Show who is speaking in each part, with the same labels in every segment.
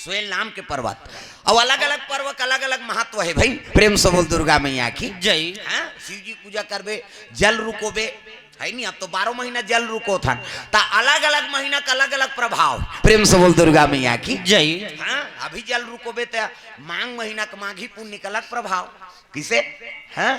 Speaker 1: सोहेल नाम के पर्वत। और अलग अलग पर्व का अलग अलग महत्व है भाई। प्रेम से बोल दुर्गा मैया की
Speaker 2: जय।
Speaker 1: हाँ, शिव जी पूजा करबे, जल रुकोबे है नहीं। अब तो 12 महीना जल रुको था, ता अलग अलग महीना का अलग अलग प्रभाव। प्रेम से बोल दुर्गा मैया की
Speaker 2: जय।
Speaker 1: हाँ, अभी जल रुकोबे तो माघ महीना का माघी पुण्य का अलग प्रभाव। किसे हाँ,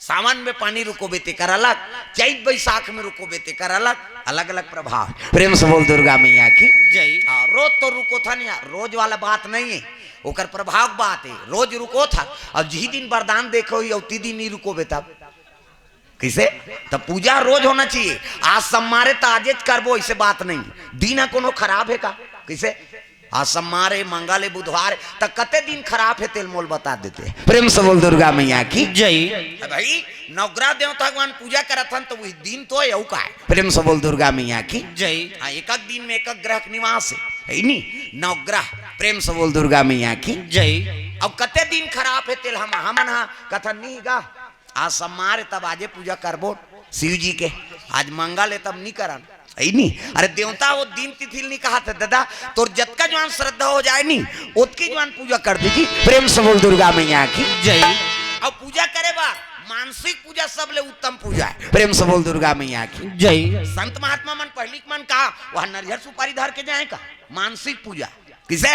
Speaker 1: सावन में पानी रुको बेते कर अलग, चैत बैसाख में रुको बेते कर अलग, अलग अलग प्रभाव। प्रेम से बोल दुर्गा मैया की
Speaker 2: जय।
Speaker 1: हाँ, रोज तो रुको था नहीं, रोज वाला बात नहीं है, ओकर प्रभाव बात है। रोज रुको था और जी दिन वरदान देखो ही उती दिन नहीं रुको बेटा। किसे तब पूजा रोज होना चाहिए। आज सब मारे तो आजे करबो, ऐसे बात नहीं। दिन कोनो खराब है का? किसे आज सब मारे मंगल बुधवार तक कते दिन खराब है, तेल मोल बता देते। प्रेम से बोल दुर्गा मैया की
Speaker 2: जय।
Speaker 1: भाई नवग्रह देवता भगवान पूजा करत हन तो वही दिन तो है का है। प्रेम से बोल दुर्गा मैया की
Speaker 2: जय।
Speaker 1: हाँ, एक एक दिन में एक एक ग्रह निवास है नहीं नवग्रह। प्रेम से बोल दुर्गा मैया की
Speaker 2: जय।
Speaker 1: अब कते दिन खराब है तेल हम कथन नहीं गा। आज सब मारे तब आजे पूजा करबो शिव जी के, आज मंगल है तब नहीं करन है नहीं। अरे देवता वो दिन तिथि नहीं कहा था दादा, तो जत का जवान श्रद्धा हो जाए नहीं उतकी जवान पूजा कर दीजिए। प्रेम से बोल दुर्गा मैया की
Speaker 2: जय।
Speaker 1: अब पूजा करे बा मानसिक पूजा सबले उत्तम पूजा है। प्रेम से बोल दुर्गा मैया की
Speaker 2: जय।
Speaker 1: संत महात्मा मन पहली मन कहा वह नरियर सुपारी धर के जाए का मानसिक पूजा। किसे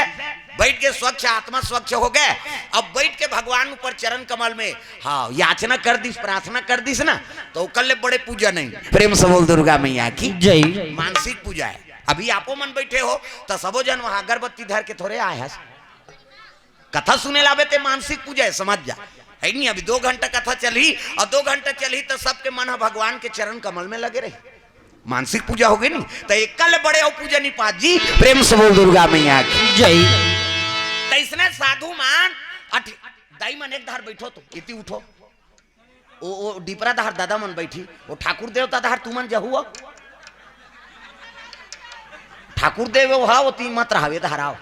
Speaker 1: बैठ के स्वच्छ आत्मा स्वच्छ हो गए, अब बैठ के भगवान ऊपर चरण कमल में हाँ याचना कर दिस, प्रार्थना कर दिस ना, तो कल बड़े पूजा नहीं। प्रेम से बोल दुर्गा मैया की
Speaker 2: जय।
Speaker 1: मानसिक पूजा है। अभी आपो मन बैठे हो तो सबो जन वहां अगरबत्ती धर के थोड़े आए हैं, कथा सुने लावे ते मानसिक पूजा है, समझ जा है नहीं। अभी 2 घंटा कथा चली और 2 घंटा चली तो सबके मन भगवान के चरण कमल में लगे रहे, मानसिक पूजा हो गई नहीं। तो एक कल बड़े हो पूजा नहीं पात जी। प्रेम से बोल दुर्गा मैया की
Speaker 2: जय।
Speaker 1: तो इसने साधु मान दाई मन एक धार बैठो तो इति उठो, ओ डिपरा धार दादा मन बैठी, वो ठाकुर देवता धार तू मन जहुआ ठाकुर देव हा वो ती मत रहावे धाराओ।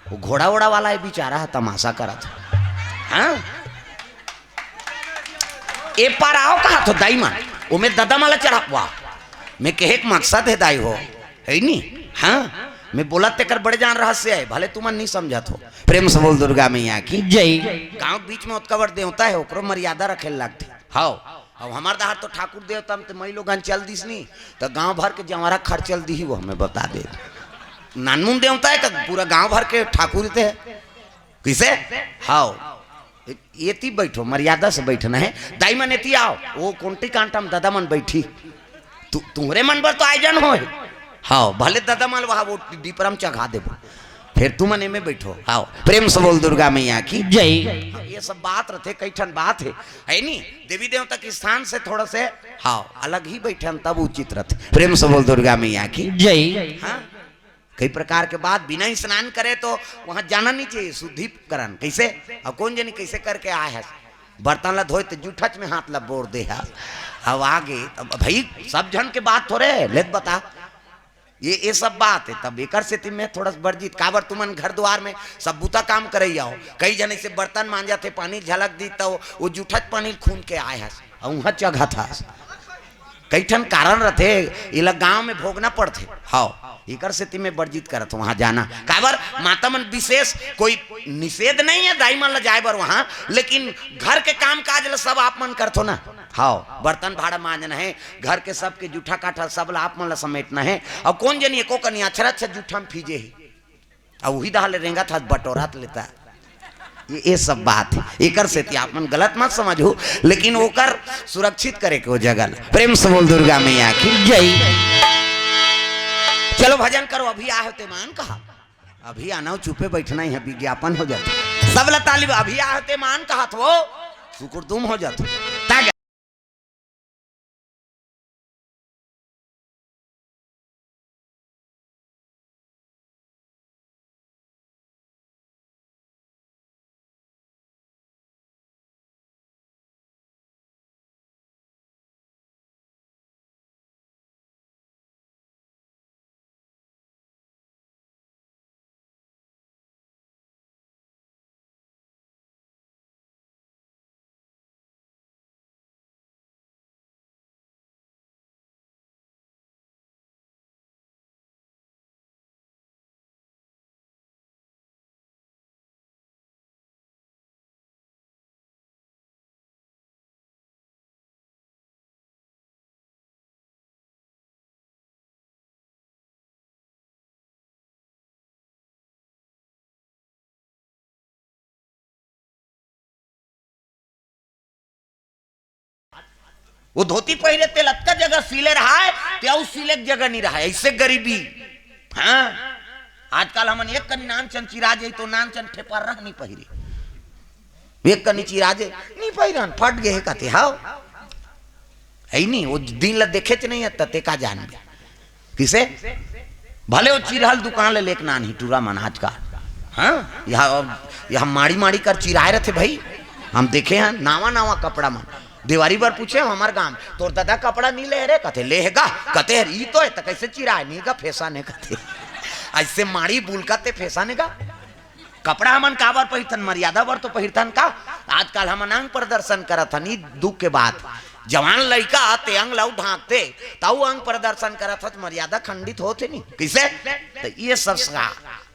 Speaker 1: वो घोड़ा वोड़ा वाला है बेचारा तमाशा करा था हाँ, ए पार आओ कहा तो दाई मान वो में दादा माला चढ़ा वाह। मैं कहे एक मकसद है दाई हो है नहीं हाँ, मैं बोला तेकर बड़े जान रहस्य है, भले तुम नहीं समझा हो। प्रेम से बोल दुर्गा मैया की
Speaker 2: जय।
Speaker 1: गांव बीच में उत्कवर देवता है, ओकरो मर्यादा रखे लगती हाओ। अब हमार दहार तो ठाकुर देवता में तो मई लोग चल दिस नहीं, तो गांव भर के जवारा खर्च चल दी वो हमें बता दे। नानमुन देवता है तो पूरा गांव भर के ठाकुर थे किसे हाओ। ये ती बैठो मर्यादा से बैठना है। दाई मन एती आओ वो कोंटी कांटा में दादा मन बैठी, तुम्हारे मन पर तो आयोजन हो हाँ, भले दादा मन वहां वो डीपरम चढ़ा दे, फिर तुम मन में बैठो हाँ। प्रेम से बोल दुर्गा मैया की
Speaker 2: जय।
Speaker 1: ये सब बात रहते कई ठन बात है नहीं। देवी देवता के स्थान से थोड़ा से हाँ अलग ही बैठन तब उचित रहते। प्रेम से बोल दुर्गा मैया की
Speaker 2: जय।
Speaker 1: हाँ, कई प्रकार के बात बिना स्नान करे तो वहां जाना नहीं चाहिए शुद्धिकरण। कैसे अब कौन जानी कैसे करके आए है, बर्तन ला धोए तो जूठच में हाथ ला बोर दे है। अब आगे अब भाई सब जन के बात थोड़े लेत बता ये सब बात है। तब एक से में थोड़ा वर्जित काबर तुमन घर द्वार में सब बुता काम करे आओ। कई जने से बर्तन मांजा थे पानी झलक दी तो वो जूठच पानी खून के आए है वहां जगह था। कई ठन कारण रहते ये गांव में भोगना पड़ते हाँ, इकर से में वर्जित करत वहां जाना। काबर माता मन विशेष कोई निषेध नहीं है दाई मन ला जाए बर वहां, लेकिन घर के काम काज ला सब आप मन करथो ना हाँ। बर्तन भाड़ा मांजना है, घर के सबके जूठा काठा सब ला आप मन ला समेटना है। और कौन जनी एको कनी अछरा अच्छा जूठा में फीजे ही और वही दाल रेंगा था बटोरात लेता। ये सब बात है एकर से आप मन गलत मत समझो, लेकिन ओकर सुरक्षित करे के वो जगह। प्रेम से बोल दुर्गा मैया की
Speaker 2: जय।
Speaker 1: चलो भजन करो। अभी आ होते मान कहा अभी आना चुपे बैठना ही है, विज्ञापन हो जाता सब लताली। अभी आ होते मान कहा तो शुक्र तुम हो जाते। वो धोती पहने तेलत का जगह सिले रहा है तो सिले जगह नहीं रहा है, ऐसे गरीबी। हाँ आजकल हमन एक कनी नान चन चिरा जाए तो नान चन ठेपर रह नहीं पहिरे, एक कनी चिरा जाए नहीं पहिरन फट गए कहते हाँ है नहीं। वो दिन ला देखे च नहीं तते का जान गया किसे भले वो चिरहल दुकान ले लेक नान ही टूरा मन आजकल। हाँ यहाँ माड़ी माड़ी कर चिराए रहे थे भाई, हम देखे हैं नावा नावा कपड़ा मन। देवारी बार पूछे हमारे गांव तोर दादा कपड़ा नहीं ले रे कहते लेगा कहते ई तो है तो कैसे चिराए नहीं का फैसा ने कहते ऐसे माड़ी बुल कहते फैसा ने का कपड़ा हमन काबर पहिरथन मर्यादा बर तो पहिरथन का। आजकल हमन अंग प्रदर्शन करत हन दुख के बाद जवान लड़का आते अंग लाउ ढांकते ताऊ अंग प्रदर्शन करत हत मर्यादा खंडित होते नहीं किसे तो ये सब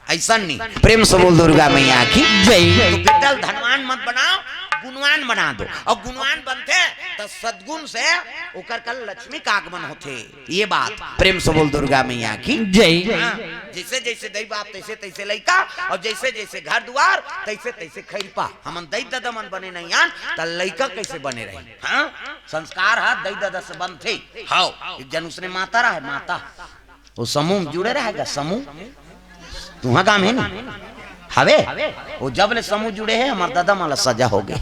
Speaker 1: ऐसा नहीं। प्रेम से बोल दुर्गा मैया की जय। तो बेटल धनवान मत बनाओ गुणवान बना दो और गुणवान बनते तो सद्गुण से ओकर कल लक्ष्मी का आगमन होते। ये बात प्रेम से बोल दुर्गा मैया की जय। जैसे जैसे दई बाप तैसे तैसे लइका और जैसे जैसे घर द्वार तैसे तैसे खैरपा। हमन दई दादा मन बने नहीं आन त लइका कैसे बने रहे। हाँ संस्कार है दई दादा से बनते। हाउ एक जन उसने माता रहा है माता वो समूह जुड़े रहेगा समूह तुम्हारा काम है ना हवे वो जब ले समूह जुड़े हैं हमारे दादा माला सजा हो गए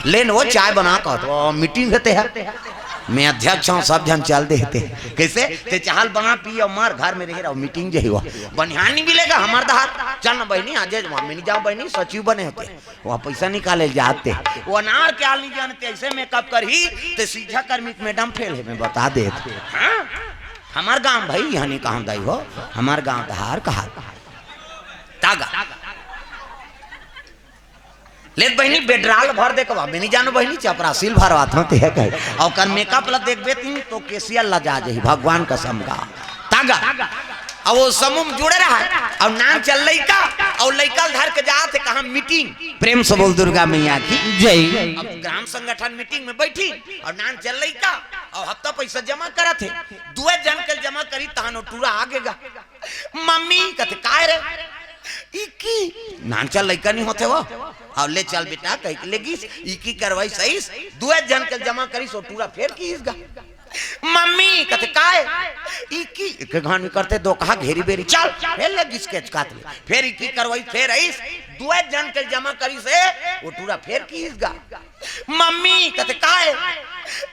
Speaker 1: लेन वो चाय बना कर तो मीटिंग होते हैं मैं अध्यक्ष हूँ सब जन चल देते कैसे ते चाहल बना पी और मार घर में रह रहा मीटिंग जो हुआ बनिहान नहीं मिलेगा हमारे दहार चल ना बहनी आज मम्मी नहीं जाओ बहनी सचिव बने होते वहाँ पैसा निकाले जाते वो अनार क्या नहीं जानते ऐसे मेकअप कर ही तो सीधा कर्मिक मैडम फेल है मैं बता देते। हमारे गाँव भाई यहाँ नहीं कहा दाई हो हमारे गाँव दहार कहा तागा ले बहनी बेडराल भर दे कबा मैं नहीं जानो बहनी चपरासील भरवात होते है कहे और कर मेकअप ला देखबे तीन तो केसिया ला जा जाही भगवान कसम का तागा और वो समूह जुड़े रहा और नाम चल लइका और लइका धर के जाते कहा मीटिंग। प्रेम से बोल दुर्गा मैया की जय। अब ग्राम संगठन मीटिंग में बैठी और नाम चल लइका और हफ्ता पैसा जमा करा थे दुए जन के जमा करी तहनो टूरा आगेगा मम्मी कहते काय रे इकी नानचा लइका नहीं होते वो और ले चल बेटा कह लेगी इकी करवाई सही दुए जन के जमा करी सो टूरा फेर की इसगा मम्मी कहते काय इकी के घान में करते दो कहा घेरी बेरी चल फेर ले स्केच काट ले फेर इकी करवाई फेर आइस दुए जन के जमा करी से वो टूरा फेर की इसगा मम्मी कहते काय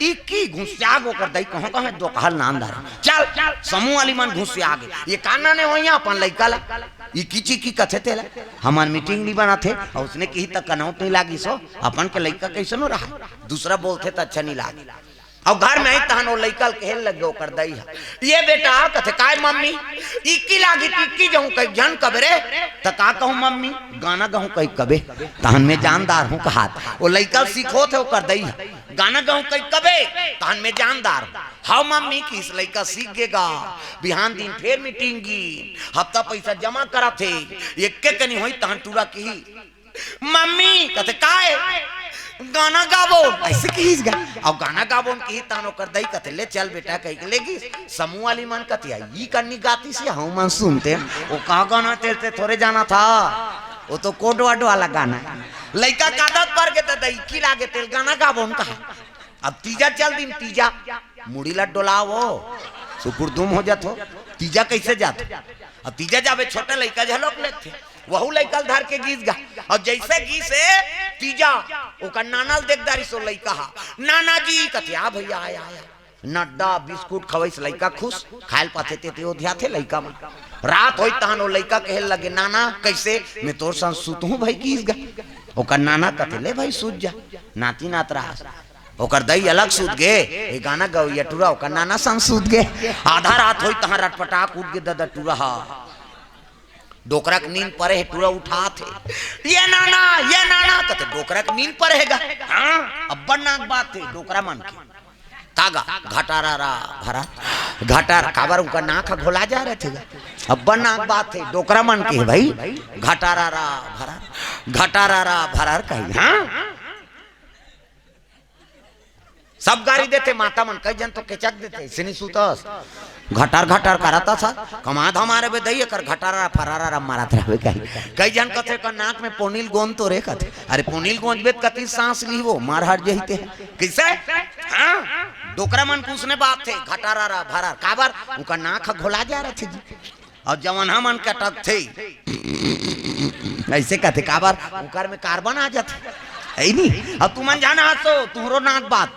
Speaker 1: इकी घुसिया गो कर दई कहां कहां दो कहल नामदार चल समूह वाली मन घुसिया गए ये काना ने होइया अपन लइका ला ये किची की कथे तेला हमार मीटिंग नहीं बना थे और उसने कही तक कनौट नहीं लागी सो अपन के लइका कैसे नो रहा दूसरा बोलते तो अच्छा नहीं लागी और घर में आई तहन वो लइका खेल लग गो कर दई ये बेटा कथे काय मम्मी इक्की लागी टिक्की जाऊं कई जन कबरे त का कहूं मम्मी गाना गाऊं कई कबे तहन में जानदार हूं कहा वो लइका सीखो थे वो कर दई गाना गाऊं कई कबे तहन में जानदार हाँ मम्मी की इस लइका सीख गेगा बिहान दिन फिर मीटिंग की हफ्ता पैसा जमा करा थे एक के कनी होई तहन टूरा की मम्मी कहते काय गाना गाबो ऐसे कीस गा और गाना गाबो की तानो कर दई कहते ले चल बेटा कह लेगी समूह वाली मन कहती है ये करनी गाती सी हम मन सुनते वो कहा गाना तेरे थोड़े जाना था वो तो कोड वर्ड वाला गाना लइका कादत पर के त दई की लागे तेल गाना गाबो कहा अब तीजा चल दिन तीजा मुड़ी ला डोलाओ सुकुर दुम हो जातो तीजा कैसे जात अब तीजा जावे छोटा लइका झलक लेते वहू लइका धर के गीत गा और जैसे गी से तीजा ओकर नानल देखदारी सो लइका हा नाना जी कथिया भैया आया नड्डा बिस्कुट खवैस लइका खुश खायल पाते ते ध्या थे लइका में रात होई तहन ओ लइका कहे लगे नाना कैसे मैं तोर संग सुतहूं भाई गीत गा ओकर नाना कथे ले भाई सूत जा नाती नात रहा ओकर दई अलग सूत गे ए गाना गौया टूरा ओकर नाना संग सूत गे आधा रात होई तहां रटपटाक उठ गे दादा टूरा हा डोकरा के नींद परे है टूरा उठा थे ये नाना कहते डोकरा के नींद परे हैगा हां अब्बा नाक बात थे डोकरा मन के तागा घटारा रा भरा घटार काबर उनका नाक घोला जा रहे थे अब्बा नाक बात थे डोकरा मन के भाई घटारा रा भरा घटारा रा भरा कही हां सब गाड़ी देते माता मन कई जन तो केचक देते सिनी सुतस घटार घटार कराता था कमाद हमारे बे दई कर घटारा फरारा रा मारत रहबे कई जन कथे का नाक में पोनील गोंद तो रे कथे अरे पोनील गोंद बेत कति सांस लीवो मार हट जहिते कैसे हां डोकरा मन पूछने बात थे घटारा भरा काबर उनका नाक घोला जा रहे थे जी और जवाना मन के अटक थे ऐसे कहते काबर उकर में कार्बन आ जाते है नहीं। अब तुमन जाना हसो तुमरो नाक बात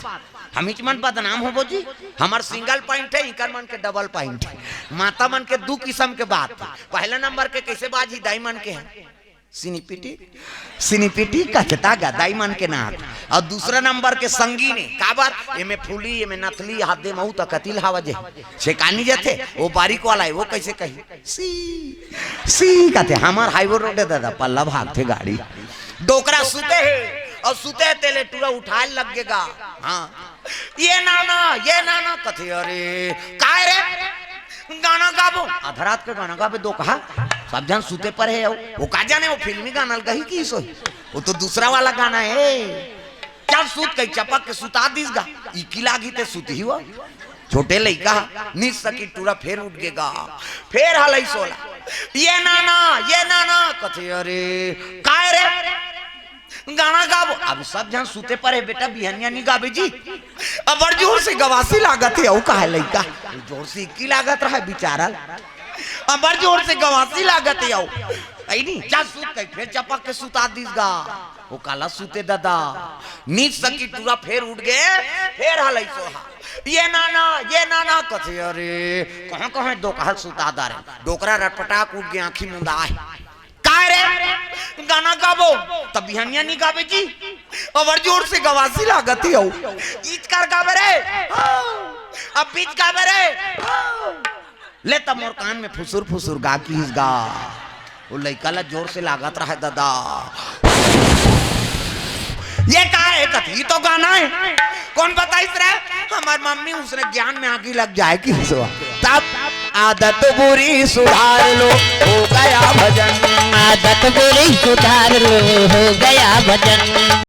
Speaker 1: हम मन बदनाम हो जी हमार सिंगल पॉइंट है इकर मन के डबल पॉइंट है माता मन के दो किस्म के बात पहला नंबर के कैसे बाजी दाई मन के है सिनीपिटी कचता गदाई मन के नाक और दूसरा नंबर के संगीने काबर एमे फूली एमे नथली हाथ दे महू तक कतिल हावजे शेकानी जथे वो बारीक वाला है वो कैसे कही सी कहते हमार हाईवे रोड दादा पल्ला भाग थे गाड़ी डोकरा सुते है और सुते तेले टूरा उठाए लगेगा हाँ ये नाना कथे अरे काय रे गाना गाबो आधरात के गाना गाबे दो कहा सब जन सुते पर है वो का जाने वो फिल्मी गाना गही की सो वो तो दूसरा वाला गाना है क्या सूत कई चपक के सुता दीस गा इकी लागी ते सुती हुआ छोटे लइका निस सकी टूरा फेर उठ गेगा फेर हलई सोला ये नाना कथे अरे काय रे गाना गाबो अब सब जन सुते पर है बेटा बिहनिया नहीं गाबे जी अब बड़ जोर से गवासी लागत है औ का है लइका जोर से इकी लागत रहा बेचारा अब बड़ जोर से गवासी लागत है औ आई नहीं जा सूत कई फिर चपक के सुता दीस गा वो काला सुते दादा नीच सकी टूरा फेर उठ गए फेर हलई सोहा ये नाना कथे अरे कहां दो कहल सुता दारे डोकरा रटपटाक उठ गया आंखी मुंदा है काय रे गाना गाबो तब बिहनिया नहीं गाबे जी और जोर से गवासी लागत है ईच कर गाबे रे अब बीच गाबे रे ले तब मोर कान में फुसुर गा की गा वो लइका ला जोर से लागत रहा है दादा ये का है कथी तो गाना है कौन बताइस रे हमार मम्मी उसने ज्ञान में आगे लग जाए कि तब आदत बुरी सुधार लो हो गया भजन
Speaker 2: आदत बुरी सुधार लो हो गया भजन।